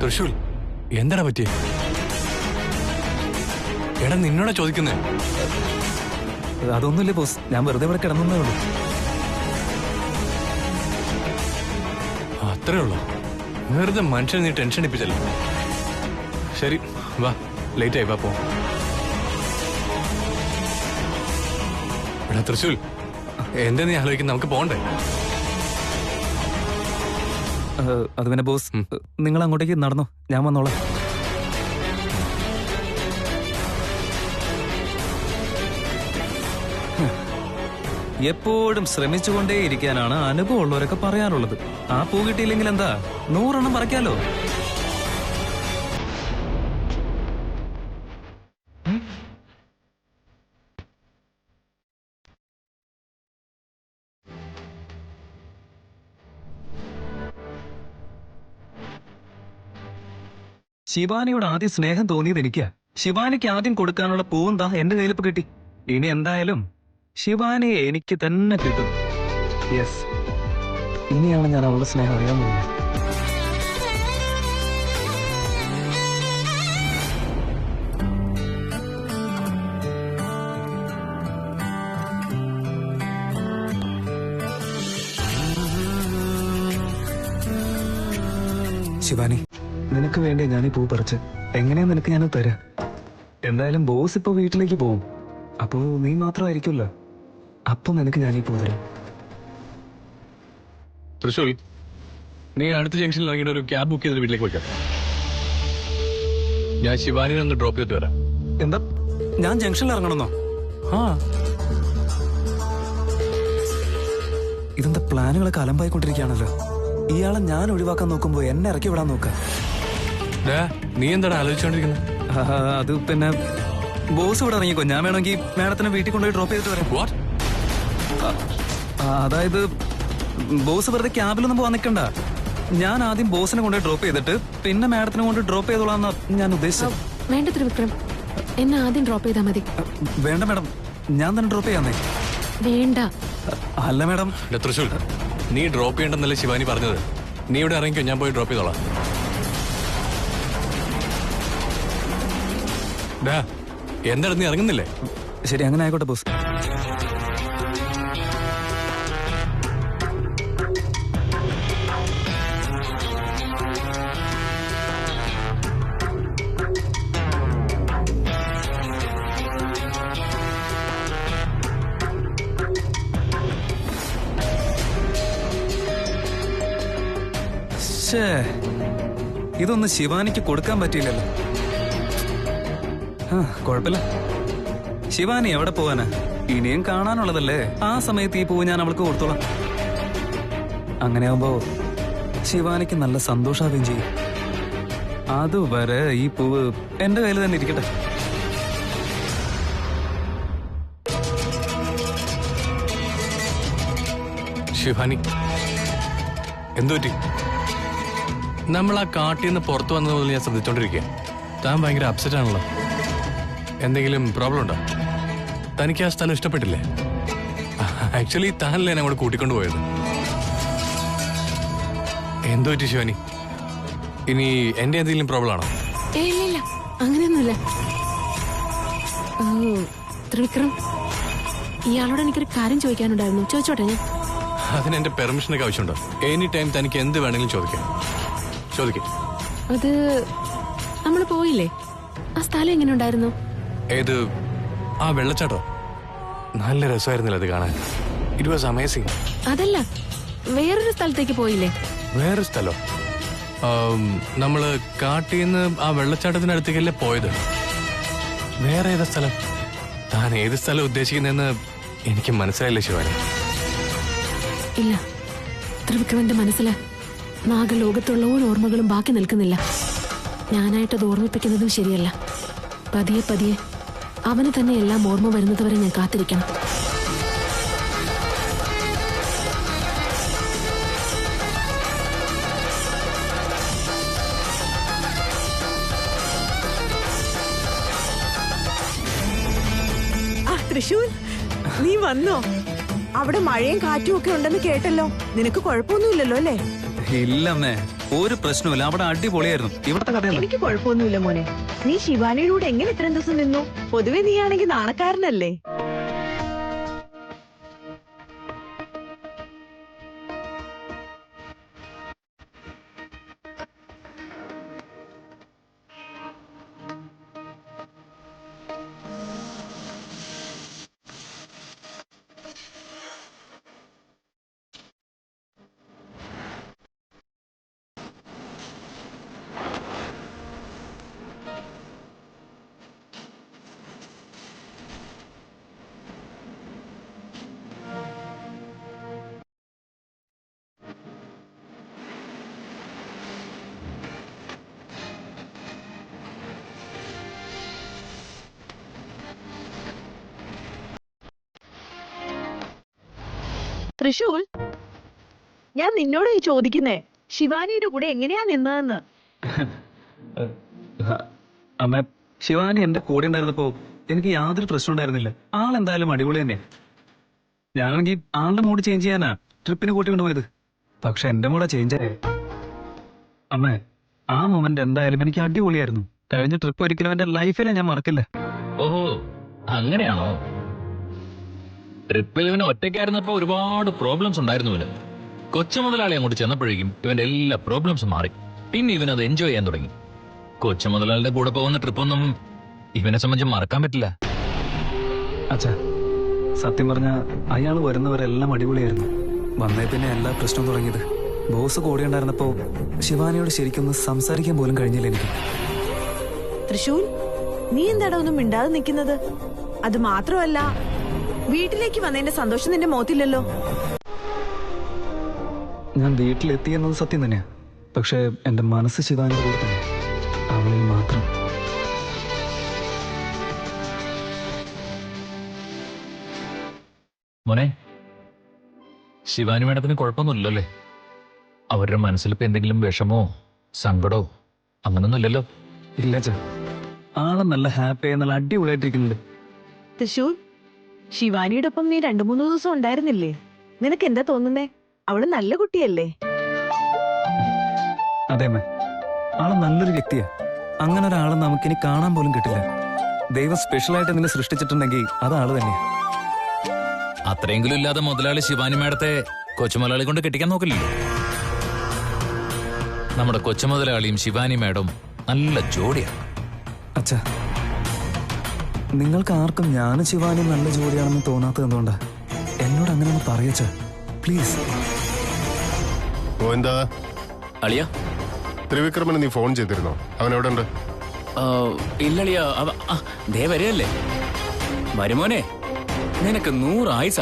തൃശൂൽ എന്താടാ പറ്റിയേ? എടാ നിന്നോടാ ചോദിക്കുന്നേ. അതൊന്നുമില്ലേ ബോസ്, ഞാൻ വെറുതെ ഇവിടെ കിടന്നേ ഉള്ളൂ. അത്രേ ഉള്ളൂ? വെറുതെ മനുഷ്യനെ നീ ടെൻഷൻ ഇപ്പിച്ചല്ലോ. ശരി വാ, ലേറ്റ് ആയി, വാ പോ. എടാ തൃശൂൽ, എന്താ നീ ആലോചിക്കുന്നത്? നമുക്ക് പോണ്ടേ? അത് പിന്നെ ബോസ്, നിങ്ങൾ അങ്ങോട്ടേക്ക് നടന്നോ, ഞാൻ വന്നോളാം. എപ്പോഴും ശ്രമിച്ചുകൊണ്ടേ ഇരിക്കാനാണ് അനുഭവം ഉള്ളവരൊക്കെ പറയാറുള്ളത്. ആ പൂ കിട്ടിയില്ലെങ്കിൽ എന്താ, 100 എണ്ണം പറിക്കാലോ. ശിവാനിയോട് ആദ്യം സ്നേഹം തോന്നിയത് എനിക്കാ. ശിവാനിക്ക് ആദ്യം കൊടുക്കാനുള്ള പൂവെന്താ എന്റെ കയ്യിലിപ്പ് കിട്ടി. ഇനി എന്തായാലും ശിവാനിയെ എനിക്ക് തന്നെ കിട്ടും. യെസ്, ഇനിയാണ് ഞാൻ അവളുടെ സ്നേഹം അറിയാൻ പോകുന്നത്. ശിവാനി, നിനക്ക് വേണ്ടി ഞാൻ ഈ പൂ പറിച്ച് എങ്ങനെയാ നിനക്ക് ഞാനത് തരാം. എന്തായാലും ബോസ് ഇപ്പൊ വീട്ടിലേക്ക് പോവും, അപ്പോ നീ മാത്രമായിരിക്കുമല്ലോ, അപ്പൊ നിനക്ക് ഞാൻ ഈ പൂ തരാം. തൃശൂൽ, നീ അടുത്ത ജംഗ്ഷനിൽ ഇറങ്ങിയിട്ട് ഒരു ക്യാബ് ബുക്ക് ചെയ്തിട്ട് വീട്ടിലേക്ക് പോയിക്കാം. ഞാൻ ശിവാനിനെ ഒന്ന് ഡ്രോപ്പ് ചെയ്തിട്ട് വരാം. എന്താ, ഞാൻ ജംഗ്ഷനിൽ ഇറങ്ങണമെന്നോ? ആ, ഇതെന്താ പ്ലാനുകളൊക്കെ അലമ്പായിക്കൊണ്ടിരിക്കുകയാണല്ലോ. ഇയാളെ ഞാൻ ഒഴിവാക്കാൻ നോക്കുമ്പോ എന്നെ ഇറക്കി വിടാൻ നോക്ക. നീ എന്താണ് ആലോചിച്ചോണ്ടിരിക്കുന്നത്? അത് പിന്നെ ബോസ് ഇവിടെ ഇറങ്ങിക്കോ, ഞാൻ വേണമെങ്കിൽ മാഡത്തിനെ വീട്ടിൽ കൊണ്ടുപോയി ഡ്രോപ്പ് ചെയ്തിട്ട് വരാം. അതായത് ബോസ് വെറുതെ ക്യാബിലൊന്നും പോവാൻ നിൽക്കണ്ട. ഞാൻ ആദ്യം ബോസിനെ കൊണ്ടുപോയി ഡ്രോപ്പ് ചെയ്തിട്ട് പിന്നെ മാഡത്തിനെ കൊണ്ട് ഡ്രോപ്പ് ചെയ്തോളാന്നാ ഞാൻ ഉദ്ദേശിച്ചത്. വേണ്ട ത്രിവിക്രം, എന്നെ ആദ്യം ഡ്രോപ്പ് ചെയ്താൽ മതി. വേണ്ട മാഡം, ഞാൻ തന്നെ ഡ്രോപ്പ് ചെയ്യാന്നേ. വേണ്ട. അല്ല മാഡം. തൃശൂൽ, നീ ഡ്രോപ്പ് ചെയ്യണ്ടെന്നല്ലേ ശിവാനി പറഞ്ഞത്? നീ ഇവിടെ ഇറങ്ങിക്കോ, ഞാൻ പോയി ഡ്രോപ്പ് ചെയ്തോളാം. എന്താണ് നീ ഇറങ്ങുന്നില്ലേ? ശരി, അങ്ങനെ ആയിക്കോട്ടെ ബോസ്. ഇതൊന്നും ശിവാനിക്ക് കൊടുക്കാൻ പറ്റിയില്ലല്ലോ. കുഴപ്പമില്ല, ശിവാനി എവിടെ പോവാനാ, ഇനിയും കാണാനുള്ളതല്ലേ. ആ സമയത്ത് ഈ പൂവ് ഞാൻ അവൾക്ക് കൊടുത്തോളാം. അങ്ങനെയാവുമ്പോ ശിവാനിക്ക് നല്ല സന്തോഷാവുകയും ചെയ്യും. അതുവരെ ഈ പൂവ് എന്റെ കയ്യിൽ തന്നെ ഇരിക്കട്ടെ. ശിവാനി, എന്തുപറ്റി? നമ്മൾ ആ കാട്ടിൽ നിന്ന് പുറത്തു വന്നതുപോലെ ഞാൻ ശ്രദ്ധിച്ചോണ്ടിരിക്കുക. താൻ ഭയങ്കര അപ്സെറ്റ് ആണല്ലോ. എന്തെങ്കിലും പ്രോബ്ലം ഉണ്ടോ? തനിക്ക് ആ സ്ഥലം ഇഷ്ടപ്പെട്ടില്ലേ? ആക്ച്വലി താനല്ലേ എന്നെ അങ്ങോട്ട് കൂട്ടിക്കൊണ്ടു പോയത്. എന്തു പറ്റി ശിവാനി? ഇനി എന്റെ എന്തെങ്കിലും പ്രോബ്ലം ആണോ? ഇല്ല, അങ്ങനെയൊന്നുമില്ല. ത്രിവിക്രം, ഇയാളോട് എനിക്കൊരു കാര്യം ചോദിക്കാനുണ്ടായിരുന്നു. ചോദിച്ചോട്ടെ ഞാൻ? അതിന് എന്റെ പെർമിഷനൊക്കെ ആവശ്യമുണ്ടോ? എനി ടൈം തനിക്ക് എന്ത് വേണമെങ്കിലും ചോദിക്കാം. അത് നമ്മൾ പോയില്ലേ, ആ സ്ഥലം എങ്ങനെ ഉണ്ടായിരുന്നു? ഏത്? ആ വെള്ളച്ചാട്ടോ? നല്ല രസമായിരുന്നില്ല അത് കാണാൻ. It was amazing. അതല്ല, വേറൊരു സ്ഥലത്തേക്ക് പോയില്ലേ? വേറൊരു സ്ഥലോ? നമ്മള് കാട്ടിൽ നിന്ന് ആ വെള്ളച്ചാട്ടത്തിനടുത്തേക്കല്ലേ പോയത്. വേറെ ഏതാ സ്ഥലം? താൻ ഏത് സ്ഥലം ഉദ്ദേശിക്കുന്നതെന്ന് എനിക്ക് മനസ്സിലായില്ല ശിവാനി. ഇല്ല, ത്രിവിക്രമന്റെ മനസ്സില് നാഗലോകത്തുള്ള ഓരോ ഓർമ്മകളും ബാക്കി നിൽക്കുന്നില്ല. ഞാനായിട്ടത് ഓർമ്മിപ്പിക്കുന്നതും ശരിയല്ല. പതിയെ പതിയെ അവന് തന്നെ എല്ലാം ഓർമ്മ വരുന്നതുവരെ ഞാൻ കാത്തിരിക്കണം. തൃശൂർ, നീ വന്നോ? അവിടെ മഴയും കാറ്റും ഒക്കെ ഉണ്ടെന്ന് കേട്ടല്ലോ. നിനക്ക് കുഴപ്പമൊന്നുമില്ലല്ലോ അല്ലേ? ഇല്ലമ്മേ, ഒരു പ്രശ്നമില്ല, അവിടെ അടിപൊളിയായിരുന്നു. ഇവിടുത്തെ കഥ എനിക്ക് കുഴപ്പമൊന്നുമില്ല മോനെ. നീ ശിവാനിയുടെ കൂടെ എങ്ങനെ ഇത്രയും ദിവസം നിന്നു? പൊതുവെ നീ ആണെങ്കിൽ നാണക്കാരനല്ലേ? തൃശൂൽ, ഞാൻ നിന്നോട് ചോദിക്കുന്നേ, ശിവാനിയുടെ കൂടെ എങ്ങനെയാ നിന്നതെന്ന്. അമ്മ, ശിവാനി എന്റെ കൂടെ ഉണ്ടായിരുന്നപ്പോ എനിക്ക് യാതൊരു പ്രശ്നം ഉണ്ടായിരുന്നില്ല. ആളെന്തായാലും അടിപൊളി തന്നെ. ഞാനാണെങ്കിൽ ആളുടെ മൂഡ് ചേഞ്ച് ചെയ്യാനാ ട്രിപ്പിന് കൂട്ടി കൊണ്ടുപോയത്. പക്ഷെ എന്റെ മൂടെ ചേഞ്ച് ആയി. അമ്മ, ആ മൊമെന്റ് എന്തായാലും എനിക്ക് അടിപൊളിയായിരുന്നു. കഴിഞ്ഞ ട്രിപ്പ് ഒരിക്കലും എന്റെ ലൈഫിലെ ഞാൻ മറക്കില്ല. ഓഹോ, അങ്ങനെയാണോ? ട്രിപ്പിൽ ഇവന് ഒറ്റയ്ക്കായിരുന്നപ്പോ ഒരുപാട് പ്രോബ്ലംസ് ഉണ്ടായിരുന്നു. ഇവന് കൊച്ചു മുതലാളി അങ്ങോട്ട് ചെന്നപ്പോഴേക്കും ഇവന്റെ എല്ലാ പ്രോബ്ലംസും മാറി. പിന്നെ ഇവൻ അത് എൻജോയ് ചെയ്യാൻ തുടങ്ങി. കൊച്ചു മുതലാളിയുടെ കൂടെ പോകുന്ന ട്രിപ്പൊന്നും ഇവനെ സംബന്ധിച്ച് മറക്കാൻ പറ്റില്ല. അച്ഛാ, സത്യം പറഞ്ഞ അയാൾ വരുന്നവരെല്ലാം അടിപൊളിയായിരുന്നു. വന്നേ പിന്നെ എല്ലാ പ്രശ്നവും തുടങ്ങിയത്. ബോസ് കൂടെ ഉണ്ടായിരുന്നപ്പോ ശിവാനിയോട് ശരിക്കും സംസാരിക്കാൻ പോലും കഴിഞ്ഞില്ല എനിക്ക്. തൃശൂൽ, നീ എന്താടാ ഒന്നും മിണ്ടാതെ നിൽക്കുന്നത്? അത് മാത്രമല്ല, വീട്ടിലേക്ക് വന്നതിന്റെ സന്തോഷം നിന്റെ മുഖത്തില്ലല്ലോ. ഞാൻ വീട്ടിലെത്തിയെന്നത് സത്യം തന്നെയാ. പക്ഷെ എന്റെ മനസ്സ് ശിവാനിയുടെ കൂടെ തന്നെ, അവളിൽ മാത്രം. മോനെ, ശിവാനി മേഡത്തിന് കുഴപ്പമൊന്നുമില്ലല്ലേ? അവരുടെ മനസ്സിൽ ഇപ്പൊ എന്തെങ്കിലും വിഷമോ സങ്കടമോ അങ്ങനൊന്നും ഇല്ലല്ലോ? ഇല്ല അച്ഛാ, ആളെ നല്ല ഹാപ്പി ആയി, നല്ല അടിപൊളിയായിട്ടിരിക്കുന്നുണ്ട്. തൃശൂൽ, ശിവാനിയുടെ ഒപ്പം നീ 2-3 ദിവസം ഉണ്ടായിരുന്നില്ലേ? നിനക്ക് എന്താ തോന്നുന്നേ? അവള് നല്ല കുട്ടിയല്ലേ? അതെ അമ്മ, ആള് നല്ലൊരു വ്യക്തിയാ. അങ്ങനെ ഒരാളെ നമുക്കിനി കാണാൻ പോലും കിട്ടില്ല. ദൈവം സ്പെഷ്യലായിട്ട് നിന്നെ സൃഷ്ടിച്ചിട്ടുണ്ടെങ്കിൽ അത് ആള് തന്നെയാ. അത്രയെങ്കിലും ഇല്ലാതെ മുതലാളി ശിവാനി മേഡത്തെ കൊച്ചു മുതലാളി കൊണ്ട് കെട്ടിക്കാൻ നോക്കില്ലേ? നമ്മുടെ കൊച്ചു മുതലാളിയും ശിവാനി മേഡവും നല്ല ജോഡിയാണ്. അച്ഛാ, നിങ്ങൾക്ക് ആർക്കും ഞാനും ശിവാനിയും നല്ല ജോലിയാണെന്ന് തോന്നാത്തത് എന്തുകൊണ്ടാ? എന്നോട് അങ്ങനെ ഒന്ന് പറയച്ചാ, പ്ലീസ്. എന്താ അളിയ? ത്രിവിക്രമന് നീ ഫോൺ ചെയ്തിരുന്നോ? അവൻ എവിടെ ഉണ്ട്? ഇല്ലളിയ, ദേ വരെയല്ലേ. വരുമോനെ, നിനക്ക് 100 ആയുസ.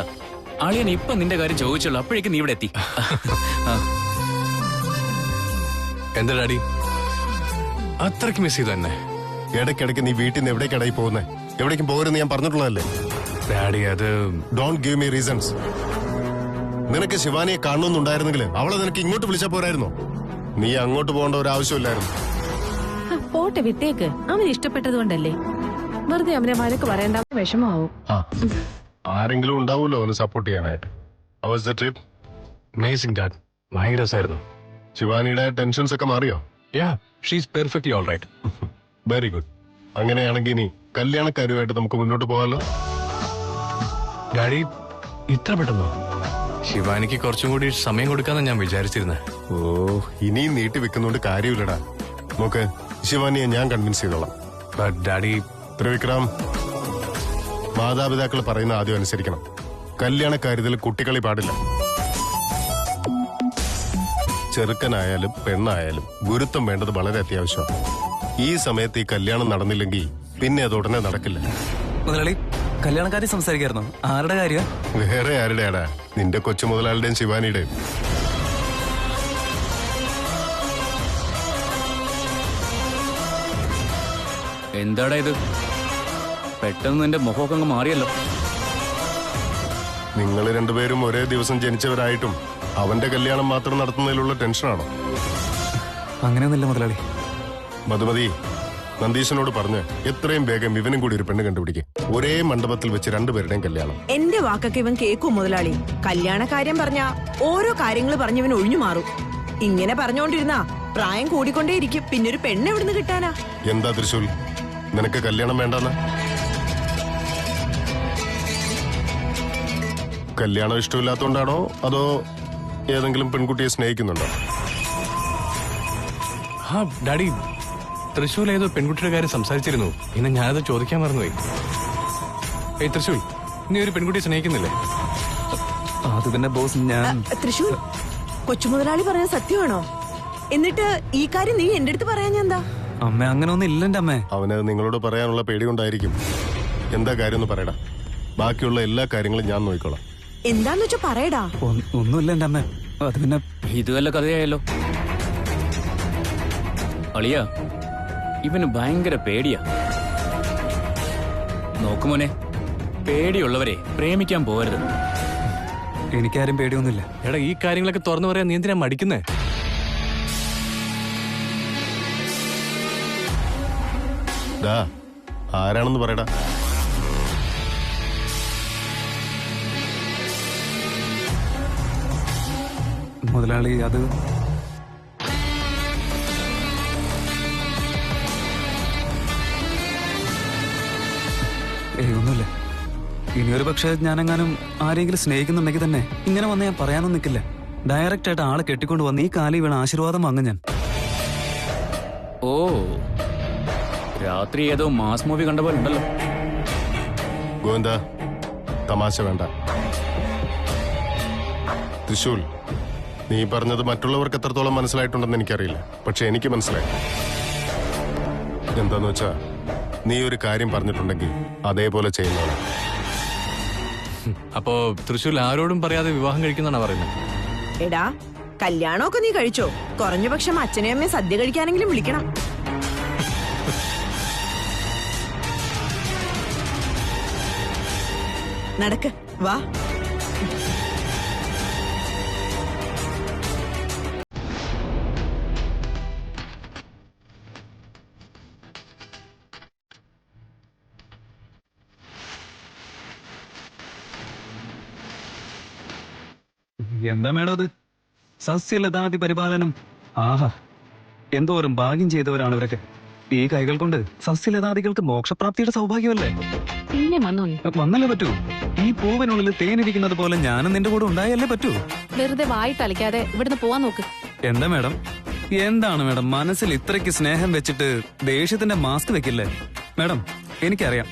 അളിയൻ ഇപ്പൊ നിന്റെ കാര്യം ചോദിച്ചുള്ളൂ, അപ്പോഴേക്കും നീ ഇവിടെ എത്തി. എന്താ ഡാഡി, അത്രയ്ക്ക് മിസ് ചെയ്തു എന്നെ? ഇടയ്ക്കിടയ്ക്ക് നീ വീട്ടിൽ നിന്ന് എവിടേക്കടായി പോകുന്നേ? എവിടേക്കും പോകരുന്ന് ഞാൻ പറഞ്ഞിട്ടുള്ളതല്ലേ? ഡാഡി, അത് ഡോണ്ട് ഗിവ് മീ റീസൺസ്. നിനക്ക് ശിവാനിയെ കാണണമെന്നുണ്ടായിരുന്നെങ്കിൽ അവളെ നിനക്ക് ഇങ്ങോട്ട് വിളിച്ചാ പോരായിരുന്നോ? നീ അങ്ങോട്ട് പോകേണ്ട ഒരു ആവശ്യമില്ലായിരുന്നു. പോട്ടെ, വിട്ടേക്ക്. അവന് ഇഷ്ടപ്പെട്ടത് കൊണ്ടല്ലേ. വെറുതെ അവനെ വഴക്ക് പറയേണ്ട, വിഷമാവും. ആരെങ്കിലും ഉണ്ടാവുമല്ലോ ഒന്ന് സപ്പോർട്ട് ചെയ്യാനായിട്ട്. How was the trip? Amazing dad, ഭയങ്കര രസമായിരുന്നു. ശിവാനിയുടെ ടെൻഷൻസ് ഒക്കെ മാറിയോ? Yeah, she's perfectly all right. Very good. അങ്ങനെയാണെങ്കിൽ നീ കല്യാണക്കാരുമായിട്ട് നമുക്ക് മുന്നോട്ട് പോകാമല്ലോ. ഡാഡി, ഇത്ര പെട്ടെന്നോ? ശിവാനിക്ക് കുറച്ചും കൂടി സമയം കൊടുക്കാന്ന് ഞാൻ വിചാരിച്ചിരുന്നത്. ഓ, ഇനിയും നീട്ടി വെക്കുന്നോണ്ട് കാര്യമില്ലടാ. നോക്ക്, ശിവാനിയെ ഞാൻ കൺവിൻസ് ചെയ്തോളാം. ബട്ട് ഡാഡി, ത്രിവിക്രം, മാതാപിതാക്കൾ പറയുന്ന ആദ്യം അനുസരിക്കണം. കല്യാണക്കാര്യത്തിൽ കുട്ടികളി പാടില്ല. ചെറുക്കനായാലും പെണ്ണായാലും ഗുരുത്വം വേണ്ടത് വളരെ അത്യാവശ്യമാണ്. ഈ സമയത്ത് ഈ കല്യാണം നടന്നില്ലെങ്കിൽ പിന്നെ അത് ഉടനെ നടക്കില്ല. മുതലാളി, കല്യാണക്കാരി സംസാരിക്കായിരുന്നോ? ആരുടെ കാര്യം? വേറെ ആരുടെയാടാ? നിന്റെ കൊച്ചു മുതലാളുടെയും ശിവാനിയുടെയും. എന്താടാ ഇത്? പെട്ടെന്ന് നിന്റെ മുഖമൊക്കെ അങ്ങ് മാറിയല്ലോ. നിങ്ങൾ രണ്ടുപേരും ഒരേ ദിവസം ജനിച്ചവരായിട്ടും അവന്റെ കല്യാണം മാത്രം നടത്തുന്നതിലുള്ള ടെൻഷനാണോ? അങ്ങനെയൊന്നുമില്ല മുതലാളി. മധുമതി, നന്ദീശനോട് പറഞ്ഞ് എത്രയും വേഗം ഇവനും കൂടി ഒരു പെണ്ണ് കണ്ടുപിടിക്കും. ഒരേ മണ്ഡപത്തിൽ വെച്ച് രണ്ടുപേരുടെയും കല്യാണം. എന്റെ വാക്കൊക്കെ ഇവൻ കേക്കും മുതലാളി. കല്യാണ കാര്യം പറഞ്ഞ ഓരോ കാര്യങ്ങൾ പറഞ്ഞവൻ ഒഴിഞ്ഞു മാറും. ഇങ്ങനെ പറഞ്ഞോണ്ടിരുന്നാ പ്രായം കൂടിക്കൊണ്ടേയിരിക്കും. പിന്നെ ഒരു പെണ്ണ് എവിടുന്ന് കിട്ടാനാ? എന്താ തൃശൂൽ, നിനക്ക് കല്യാണം വേണ്ടെന്ന്? കല്യാണം ഇഷ്ടമില്ലാത്തോണ്ടാണോ അതോ ഏതെങ്കിലും പെൺകുട്ടിയെ സ്നേഹിക്കുന്നുണ്ടോ? ആ ഡാഡി, തൃശ്ശൂൽ ഏതോ പെൺകുട്ടിയുടെ കാര്യം സംസാരിച്ചിരുന്നു. ഇന്ന് ഞാനത് ചോദിക്കാൻ മറന്നുപോയി. ഏയ് തൃശ്ശൂൽ, നീ ഒരു പെൺകുട്ടിയെ സ്നേഹിക്കുന്നില്ലേ? അത് പിന്നെ ബോസ്, ഞാൻ തൃശൂർ, കൊച്ചുമുതലാളി പറഞ്ഞ സത്യമാണോ? എന്നിട്ട് ഈ കാര്യം നീ എന്റെ അടുത്ത് പറയാൻ എന്താ? അമ്മ അങ്ങനെ ഒന്നും ഇല്ലെന്റെ അമ്മേ. അവന് നിങ്ങളോട് പറയാനുള്ള പേടി കൊണ്ടായിരിക്കും. എന്താ കാര്യം ഒന്ന് പറയടാ. ബാക്കിയുള്ള എല്ലാ കാര്യങ്ങളും ഞാൻ നോക്കിക്കോളാം. എന്താന്ന് വെച്ചാ പറയടാ. ഒന്നുമില്ല എന്റെ അമ്മ. അത് പിന്നെ ഇത് വല്ല കഥയായല്ലോ. അളിയ, ഇവന് ഭയങ്കര പേടിയാ. നോക്കുമോനെ, പേടിയുള്ളവരെ പ്രേമിക്കാൻ പോകരുത്. എനിക്കാരും പേടിയൊന്നുമില്ല. എടാ, ഈ കാര്യങ്ങളൊക്കെ തുറന്നു പറയാൻ നീ എന്തിനാ മടിക്കുന്നേ? ഡാ, ആരാണെന്ന് പറയടാ. മുതലാളി, അത് ഒന്നുമില്ല. ഇനിയൊരു പക്ഷെ ഞാനെങ്ങാനും ആരെങ്കിലും സ്നേഹിക്കുന്നുണ്ടെങ്കിൽ തന്നെ ഇങ്ങനെ വന്ന് ഞാൻ പറയാനൊന്നും നിൽക്കില്ല. ഡയറക്റ്റ് ആയിട്ട് ആളെ കെട്ടിക്കൊണ്ട് വന്ന് ഈ കാലി വീണ ആശീർവാദം വാങ്ങും ഞാൻ. ഓ, രാത്രി ഏതോ മാസ് മൂവി കണ്ട പോലെ ഉണ്ടല്ലോ. ഗോവിന്ദ, തമാശ വേണ്ട. തൃശൂൽ, നീ പറഞ്ഞത് മറ്റുള്ളവർക്ക് എത്രത്തോളം മനസ്സിലായിട്ടുണ്ടെന്ന് എനിക്കറിയില്ല. പക്ഷെ എനിക്ക് മനസ്സിലായി. എന്താന്ന് വെച്ചാ, നീ ഒരു കാര്യം പറഞ്ഞിട്ടുണ്ടെങ്കിൽ അതേപോലെ ചെയ്യുന്നതാണ്. അപ്പോ തൃശ്ശൂൽ ആരോടും പറയാതെ വിവാഹം കഴിക്കുന്നതാണ് പറയുന്നത്? എടാ, കല്യാണമൊക്കെ നീ കഴിച്ചോ? കുറഞ്ഞ പക്ഷം അച്ഛനെയും അമ്മയും സദ്യ കഴിക്കാനെങ്കിലും വിളിക്കണം. നടക്ക്, വാ. എന്താ മേഡം അത്? സസ്യലതാതി പരിപാലനം. ആഹാ, എന്തോരം ഭാഗ്യം ചെയ്തവരാണ് ഇവരൊക്കെ. ഈ കൈകൾ കൊണ്ട് സസ്യലതാദികൾക്ക് മോക്ഷപ്രാപ്തിയുടെ സൗഭാഗ്യമല്ലേ? പിന്നെ വന്നോ നീ? വന്നല്ലേ പറ്റൂ. ഈ പൂവിനുള്ളിൽ തേനിരിക്കുന്നത് പോലെ ഞാനും നിന്റെ കൂടെ ഉണ്ടായല്ലേ പറ്റൂ. വെറുതെ വായി തളിക്കാതെ ഇവിടുന്ന് പോവാൻ നോക്ക്. എന്താ മേഡം, എന്താണ് മേഡം മനസ്സിൽ ഇത്രയ്ക്ക് സ്നേഹം വെച്ചിട്ട് ദേഷ്യത്തിന്റെ മാസ്ക് വെക്കില്ലേ? മേഡം, എനിക്കറിയാം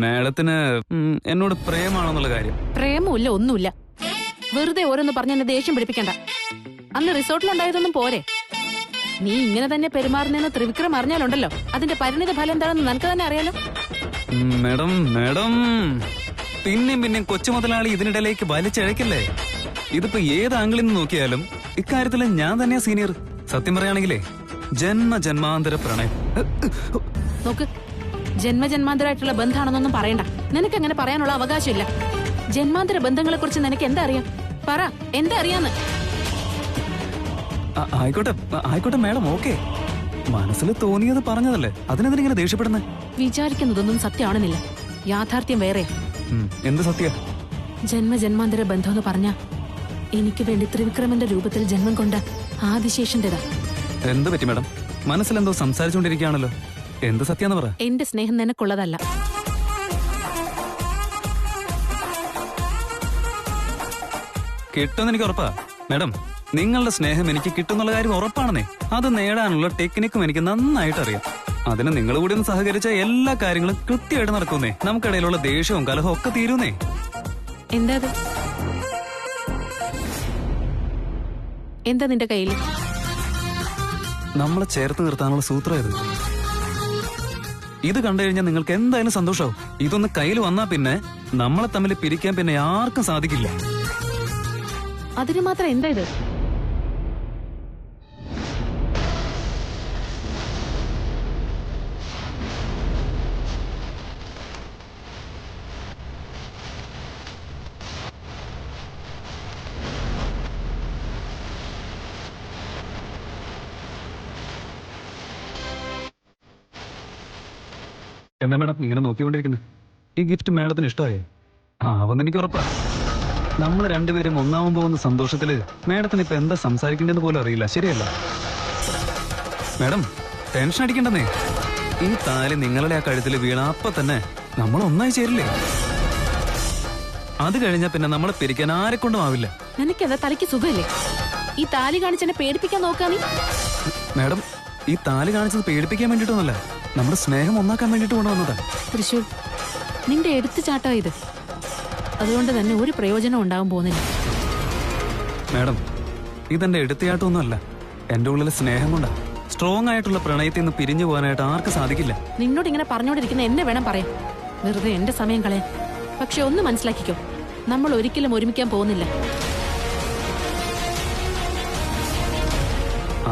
മേഡത്തിന് എന്നോട് പ്രേമാണെന്നുള്ള കാര്യം. പ്രേമമില്ല, ഒന്നുമില്ല. വെറുതെ ഓരോന്ന് പറഞ്ഞ് എന്നെ ദേഷ്യം പിടിപ്പിക്കണ്ട. അന്ന് റിസോർട്ടിലുണ്ടായതൊന്നും പോരെ. നീ ഇങ്ങനെ തന്നെ പെരുമാറുന്നെന്ന് ത്രിവിക്രം അറിഞ്ഞാലുണ്ടല്ലോ, അതിന്റെ പരിണിത ഫലം എന്താണെന്ന് നിനക്ക് തന്നെ അറിയാലോ. മേഡം മേഡം പിന്നെയും കൊച്ചു മുതലാളി ഇതിനിടയിലേക്ക് വലിച്ചഴക്കില്ലേ? ഇതിപ്പോ ഏത് ആംഗിളിൽ നിന്ന് നോക്കിയാലും ഇക്കാര്യത്തില് ഞാൻ തന്നെയാ സീനിയർ. സത്യം പറയുകയാണെങ്കിലേ ജന്മാന്തര പ്രണയം. നോക്ക്, ജന്മജന്മാന്തരമായിട്ടുള്ള ബന്ധാണെന്നൊന്നും പറയണ്ട. നിനക്ക് അങ്ങനെ പറയാനുള്ള അവകാശമില്ല. ജന്മാന്തര ബന്ധങ്ങളെ കുറിച്ച് നിനക്ക് എന്താ അറിയാം? പറ, എന്താ അറിയാന്ന്? ആയിക്കോട്ടെ മേഡം, ഓക്കെ. മനസ്സിൽ തോന്നിയത് പറഞ്ഞതല്ലേ, അതിനെന്തിനിങ്ങനെ ദേഷ്യപ്പെടുന്നേ? വിചാരിക്കുന്നതൊന്നും സത്യമാണെന്നില്ല, യാഥാർത്ഥ്യം വേറെ. എന്ത് സത്യ? ജന്മജന്മാന്തര ബന്ധം എന്ന് പറഞ്ഞ എനിക്ക് വേണ്ടി ത്രിവിക്രമന്റെ രൂപത്തിൽ ജന്മം കൊണ്ട ആദിശേഷന്റേതാ. എന്ത് പറ്റി മേഡം? മനസ്സിലെന്തോ സംസാരിച്ചുകൊണ്ടിരിക്കുകയാണല്ലോ. എന്ത് സത്യാന്ന് പറ. എന്റെ സ്നേഹം നിനക്കുള്ളതല്ല. കിട്ടുമെന്ന് എനിക്ക് ഉറപ്പാ മേഡം. നിങ്ങളുടെ സ്നേഹം എനിക്ക് കിട്ടുന്നുള്ള കാര്യം ഉറപ്പാണെന്നേ. അത് നേടാനുള്ള ടെക്നിക്കും എനിക്ക് നന്നായിട്ട് അറിയാം. അതിന് നിങ്ങൾ കൂടി ഒന്ന് സഹകരിച്ച എല്ലാ കാര്യങ്ങളും കൃത്യമായിട്ട് നടക്കുന്നേ. നമുക്കിടയിലുള്ള ദേഷ്യവും കലഹവും ഒക്കെ തീരുന്നേ. എന്താ എന്താ നിന്റെ കയ്യിൽ? നമ്മളെ ചേർത്ത് നിർത്താനുള്ള സൂത്രം ഇത്. ഇത് കണ്ടു കഴിഞ്ഞാൽ നിങ്ങൾക്ക് എന്തായാലും സന്തോഷമാവും. ഇതൊന്ന് കയ്യിൽ വന്നാ പിന്നെ നമ്മളെ തമ്മിൽ പിരിക്കാൻ പിന്നെ ആർക്കും സാധിക്കില്ല. അതിന് മാത്രം എന്താ ഇത്? എന്താ മേഡം ഇങ്ങനെ നോക്കിക്കൊണ്ടിരിക്കുന്നത്? ഈ ഗിഫ്റ്റ് മേഡത്തിന് ഇഷ്ടമായേ? ആവെന്ന് എനിക്ക് ഉറപ്പാ. നമ്മൾ രണ്ടുപേരും ഒന്നാവാൻ പോകുന്ന സന്തോഷത്തില് മേഡത്തിന് ഇപ്പൊ എന്താ സംസാരിക്കേണ്ടത് പോലും അറിയില്ല. ശരിയല്ല മേഡം? ടെൻഷൻ അടിക്കണ്ടെന്നേ. ഈ താലി നിങ്ങളുടെ ആ കഴുത്തിൽ വീണ അപ്പൊ തന്നെ നമ്മൾ ഒന്നായി ചേരില്ലേ? അത് കഴിഞ്ഞാ പിന്നെ നമ്മളെ പിരിക്കാൻ ആരെ കൊണ്ടും ആവില്ല. നിനക്കെന്താ തലയ്ക്ക് സുഖമില്ലേ? ഈ താലി കാണിച്ചെന്നെ പേടിപ്പിക്കാൻ നോക്കാ നീ. മേഡം, ഈ താലി കാണിച്ചത് പേടിപ്പിക്കാൻ വേണ്ടിട്ടൊന്നുമല്ല, നമ്മുടെ സ്നേഹം ഒന്നാക്കാൻ വേണ്ടിട്ട് കൊണ്ടുവന്നതാ. തൃശൂർ, നിന്റെ എടുത്തുചാട്ടാ ഇത്. അതുകൊണ്ട് തന്നെ ഒരു പ്രയോജനം ഉണ്ടാവാൻ പോകുന്നില്ല. മേഡം, ഇതെന്റെ എടുത്തിയാട്ടൊന്നുമല്ല, എന്റെ ഉള്ളിലെ സ്നേഹം കൊണ്ടാ. സ്ട്രോങ് ആയിട്ടുള്ള പ്രണയത്തിൽ നിന്ന് പിരിഞ്ഞു പോകാനായിട്ട് ആർക്കും സാധിക്കില്ല. നിന്നോട് ഇങ്ങനെ പറഞ്ഞോണ്ടിരിക്കുന്ന എന്നെ വേണം പറയാൻ, വെറുതെ എന്റെ സമയം കളയാൻ. പക്ഷെ ഒന്ന് മനസ്സിലാക്കിക്കോ, നമ്മൾ ഒരിക്കലും ഒരുമിക്കാൻ പോകുന്നില്ല.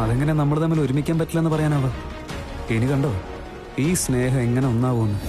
അതെങ്ങനെ നമ്മൾ തമ്മിൽ ഒരുമിക്കാൻ പറ്റില്ലെന്ന് പറയാനാവാ? ഇനി കണ്ടോ ഈ സ്നേഹം എങ്ങനെ ഒന്നാവുമെന്ന്.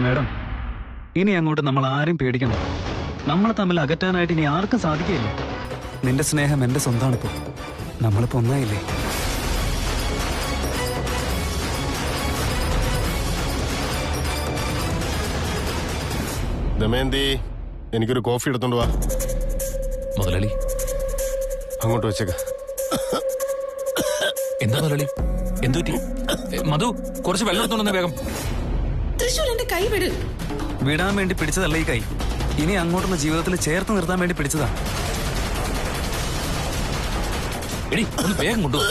മേഡം, ഇനി അങ്ങോട്ട് നമ്മൾ ആരും പേടിക്കണ്ട. നമ്മളെ തമ്മിൽ അകറ്റാനായിട്ട് ഇനി ആർക്കും സാധിക്കില്ല. നിന്റെ സ്നേഹം എന്റെ സ്വന്തമാണിപ്പോ. നമ്മളിപ്പോ ഒന്നായില്ലേ? ദമയന്തി, എനിക്കൊരു കോഫി എടുത്തോണ്ട് വാ. മുതലാളി, അങ്ങോട്ട് വെച്ചേക്ക. എന്താ മുതലാളി? എന്തുപറ്റി? മധു, കുറച്ച് വെള്ളം എടുത്തോണ്ടെന്ന് വേഗം. തൃശ്ശൂർ, എന്റെ കൈ വിട്. വിടാൻ വേണ്ടി പിടിച്ചതല്ല ഈ കൈ, ഇനി അങ്ങോട്ടുള്ള ജീവിതത്തിൽ ചേർത്ത് നിർത്താൻ വേണ്ടി പിടിച്ചതാ. എടി, ഒന്ന് വേഗം കൊണ്ടു.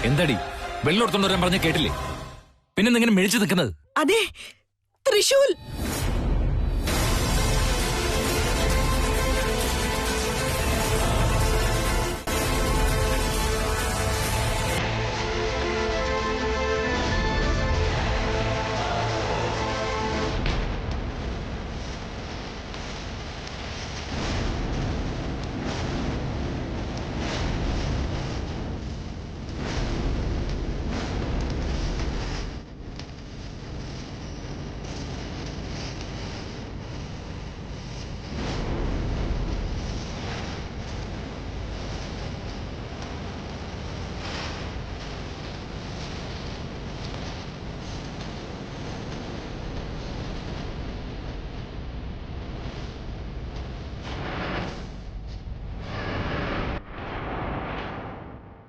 എന്താടി, വെള്ളം എടുത്തോണ്ട് വരാൻ പറഞ്ഞ കേട്ടില്ലേ? പിന്നെ ഇങ്ങനെ മെഴിച്ചു നിൽക്കുന്നത്? അതെ തൃശ്ശൂർ.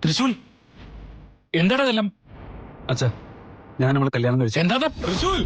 തൃശൂൽ, എന്താടാ ഇതെല്ലാം? അച്ഛാ, ഞാൻ നമ്മളെ കല്യാണം കഴിച്ചു. എന്താ തൃശൂൽ?